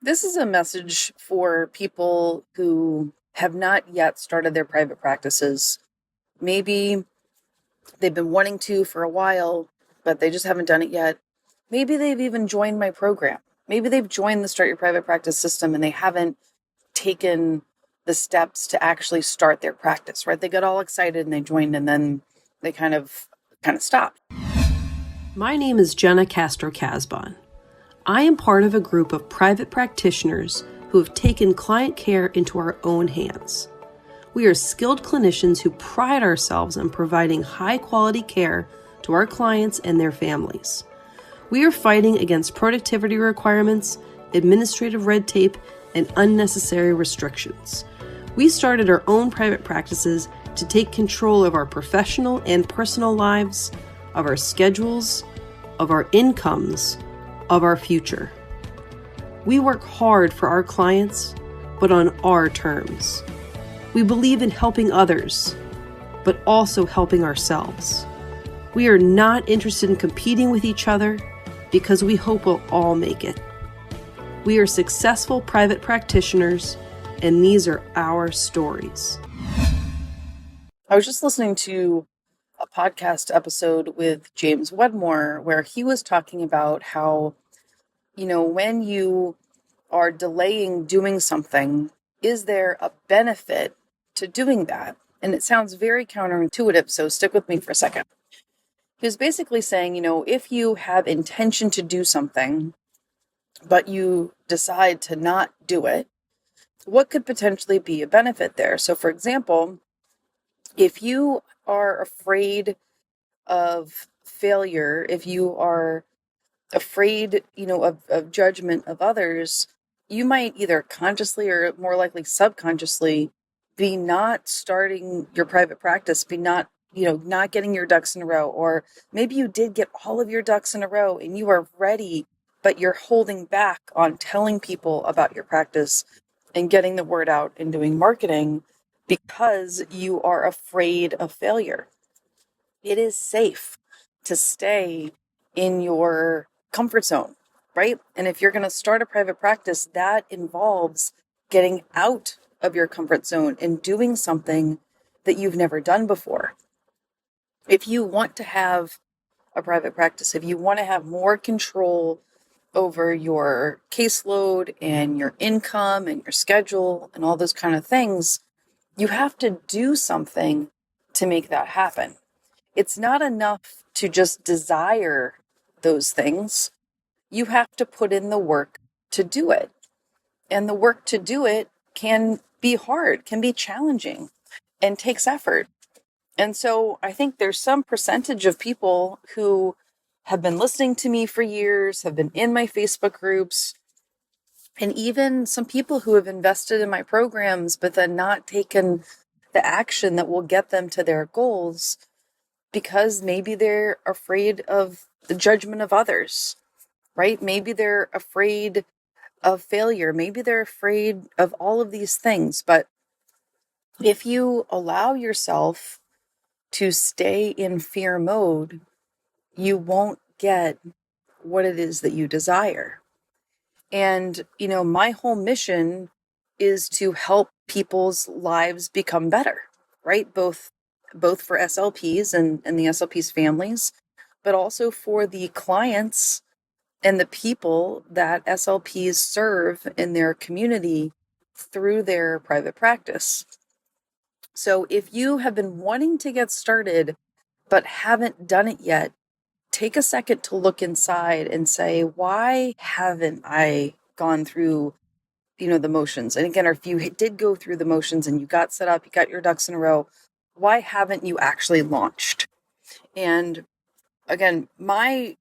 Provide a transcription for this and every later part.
This is a message for people who have not yet started their private practices. Maybe they've been wanting to for a while, but they just haven't done it yet. Maybe they've even joined my program. Maybe they've joined the Start Your Private Practice system and they haven't taken the steps to actually start their practice, right? They got all excited and they joined and then they kind of stopped. My name is Jenna Castro-Casbon. I am part of a group of private practitioners who have taken client care into our own hands. We are skilled clinicians who pride ourselves on providing high-quality care to our clients and their families. We are fighting against productivity requirements, administrative red tape, and unnecessary restrictions. We started our own private practices to take control of our professional and personal lives, of our schedules, of our incomes, of our future. We work hard for our clients, but on our terms. We believe in helping others, but also helping ourselves. We are not interested in competing with each other because we hope we'll all make it. We are successful private practitioners, and these are our stories. I was just listening to a podcast episode with James Wedmore where he was talking about how, when you are delaying doing something, is there a benefit to doing that? And it sounds very counterintuitive, so stick with me for a second. He was basically saying, if you have intention to do something, but you decide to not do it, what could potentially be a benefit there? So, for example, if you are afraid of failure, if you are afraid, of judgment of others, you might either consciously or more likely subconsciously be not starting your private practice, be not getting your ducks in a row, or maybe you did get all of your ducks in a row and you are ready, but you're holding back on telling people about your practice and getting the word out and doing marketing because you are afraid of failure. It is safe to stay in your comfort zone, right? And if you're going to start a private practice, that involves getting out of your comfort zone and doing something that you've never done before. If you want to have a private practice, if you want to have more control over your caseload and your income and your schedule and all those kind of things, you have to do something to make that happen. It's not enough to just desire those things. You have to put in the work to do it. And the work to do it can be hard, can be challenging, and takes effort. And so I think there's some percentage of people who have been listening to me for years, have been in my Facebook groups, and even some people who have invested in my programs, but then not taken the action that will get them to their goals because maybe they're afraid of the judgment of others, right? Maybe they're afraid of failure. Maybe they're afraid of all of these things. But if you allow yourself to stay in fear mode, you won't get what it is that you desire. And, my whole mission is to help people's lives become better, right? Both for SLPs and the SLPs families, but also for the clients and the people that SLPs serve in their community through their private practice. So if you have been wanting to get started but haven't done it yet, take a second to look inside and say, why haven't I gone through, the motions? And again, or if you did go through the motions and you got set up, you got your ducks in a row, why haven't you actually launched? And again, my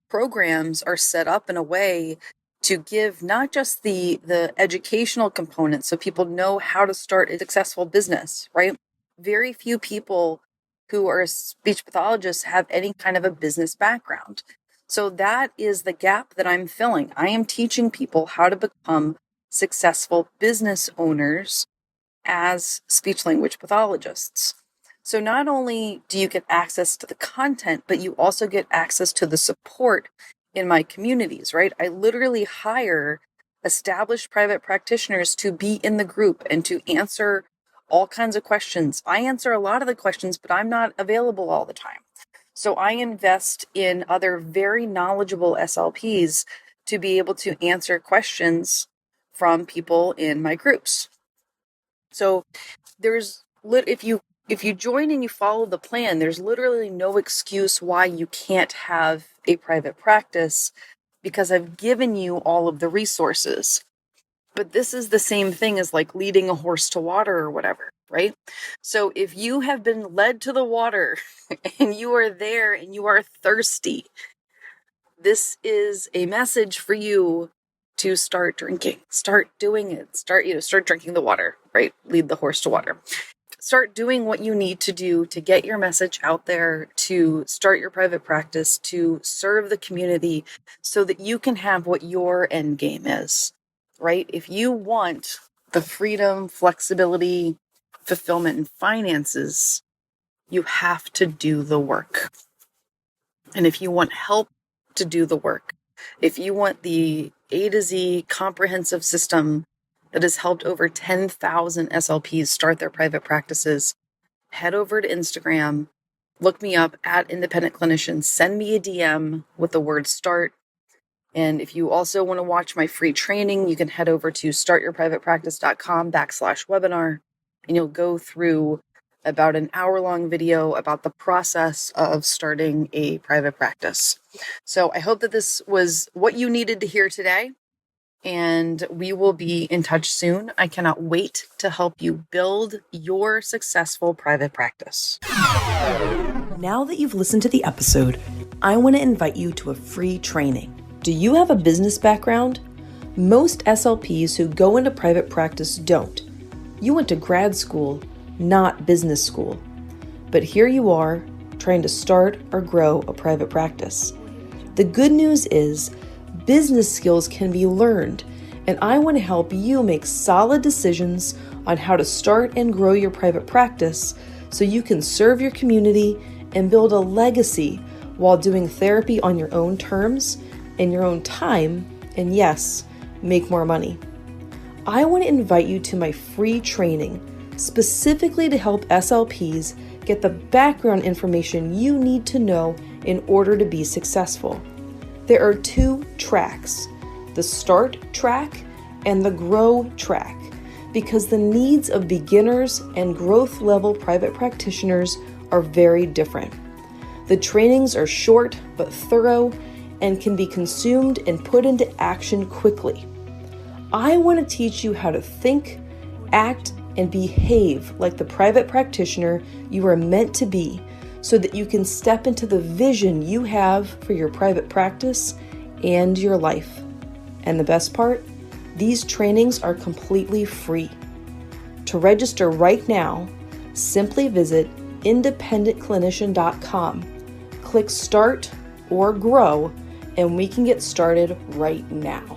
programs are set up in a way to give not just the educational component so people know how to start a successful business, right? Very few people who are speech pathologists have any kind of a business background. So that is the gap that I'm filling. I am teaching people how to become successful business owners as speech language pathologists. So not only do you get access to the content, but you also get access to the support in my communities, right? I literally hire established private practitioners to be in the group and to answer all kinds of questions. I answer a lot of the questions, but I'm not available all the time. So I invest in other very knowledgeable SLPs to be able to answer questions from people in my groups. So if you join and you follow the plan, there's literally no excuse why you can't have a private practice, because I've given you all of the resources. But this is the same thing as like leading a horse to water or whatever, right? So if you have been led to the water and you are there and you are thirsty, this is a message for you to start drinking, start doing it, start drinking the water, right? Lead the horse to water. Start doing what you need to do to get your message out there, to start your private practice, to serve the community so that you can have what your end game is, right? If you want the freedom, flexibility, fulfillment, and finances, you have to do the work. And if you want help to do the work, if you want the A to Z comprehensive system that has helped over 10,000 SLPs start their private practices, head over to Instagram, look me up at Independent Clinician, send me a DM with the word START. And if you also want to watch my free training, you can head over to startyourprivatepractice.com/webinar, and you'll go through about an hour-long video about the process of starting a private practice. So I hope that this was what you needed to hear today, and we will be in touch soon. I cannot wait to help you build your successful private practice. Now that you've listened to the episode, I want to invite you to a free training. Do you have a business background? Most SLPs who go into private practice don't. You went to grad school, not business school. But here you are, trying to start or grow a private practice. The good news is, business skills can be learned, and I want to help you make solid decisions on how to start and grow your private practice so you can serve your community and build a legacy while doing therapy on your own terms, in your own time, and yes, make more money. I want to invite you to my free training, specifically to help SLPs get the background information you need to know in order to be successful. There are 2 tracks, the Start track and the Grow track, because the needs of beginners and growth level private practitioners are very different. The trainings are short but thorough and can be consumed and put into action quickly. I want to teach you how to think, act, and behave like the private practitioner you are meant to be so that you can step into the vision you have for your private practice and your life. And the best part, these trainings are completely free. To register right now, simply visit independentclinician.com, click Start or Grow, and we can get started right now.